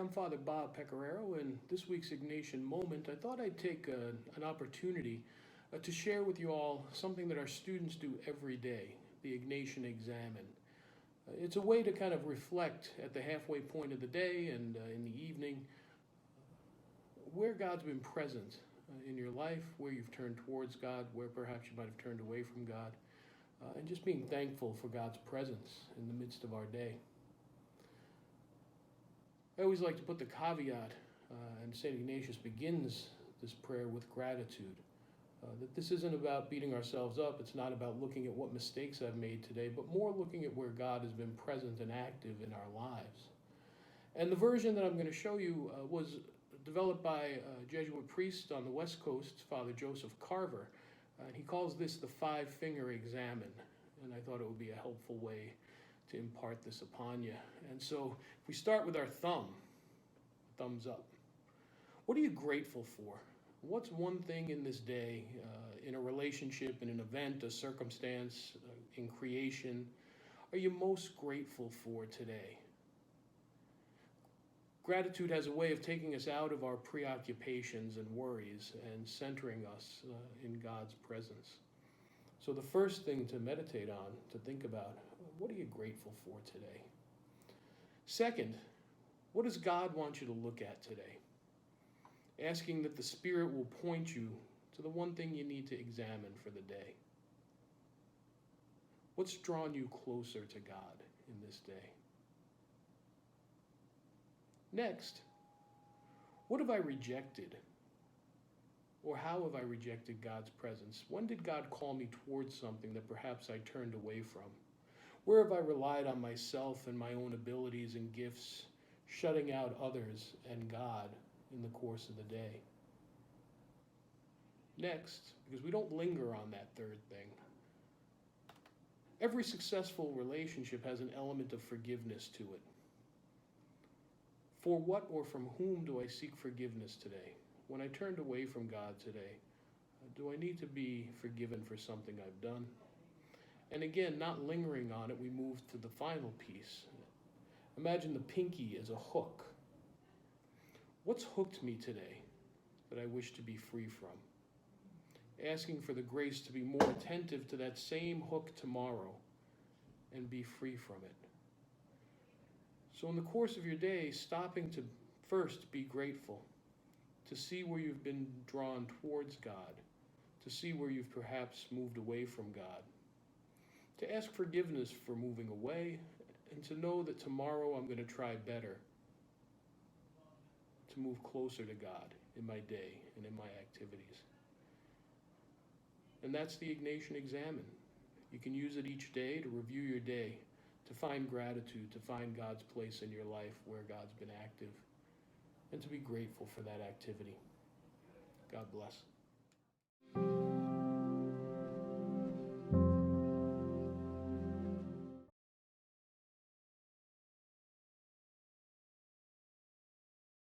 I'm Father Bob Pecoraro, and this week's Ignatian Moment, I thought I'd take an opportunity to share with you all something that our students do every day, the Ignatian Examen. It's a way to kind of reflect at the halfway point of the day and in the evening where God's been present in your life, where you've turned towards God, where perhaps you might have turned away from God, and just being thankful for God's presence in the midst of our day. I always like to put the caveat, and St. Ignatius begins this prayer with gratitude, that this isn't about beating ourselves up, it's not about looking at what mistakes I've made today, but more looking at where God has been present and active in our lives. And the version that I'm going to show you was developed by a Jesuit priest on the West Coast, Father Joseph Carver, and he calls this the five-finger examen, and I thought it would be a helpful way to impart this upon you. And so if we start with our thumbs up. What are you grateful for? What's one thing in this day, in a relationship, in an event, a circumstance, in creation, are you most grateful for today? Gratitude has a way of taking us out of our preoccupations and worries and centering us in God's presence. So the first thing to meditate on, to think about, what are you grateful for today? Second, what does God want you to look at today? Asking that the Spirit will point you to the one thing you need to examine for the day. What's drawn you closer to God in this day? Next, what have I rejected? Or how have I rejected God's presence? When did God call me towards something that perhaps I turned away from? Where have I relied on myself and my own abilities and gifts, shutting out others and God in the course of the day? Next, because we don't linger on that third thing, every successful relationship has an element of forgiveness to it. For what or from whom do I seek forgiveness today? When I turned away from God today, do I need to be forgiven for something I've done? And again, not lingering on it, we move to the final piece. Imagine the pinky as a hook. What's hooked me today that I wish to be free from? Asking for the grace to be more attentive to that same hook tomorrow and be free from it. So in the course of your day, stopping to first be grateful, to see where you've been drawn towards God, to see where you've perhaps moved away from God, to ask forgiveness for moving away, and to know that tomorrow I'm going to try better to move closer to God in my day and in my activities. And that's the Ignatian Examen. You can use it each day to review your day, to find gratitude, to find God's place in your life where God's been active, and to be grateful for that activity. God bless.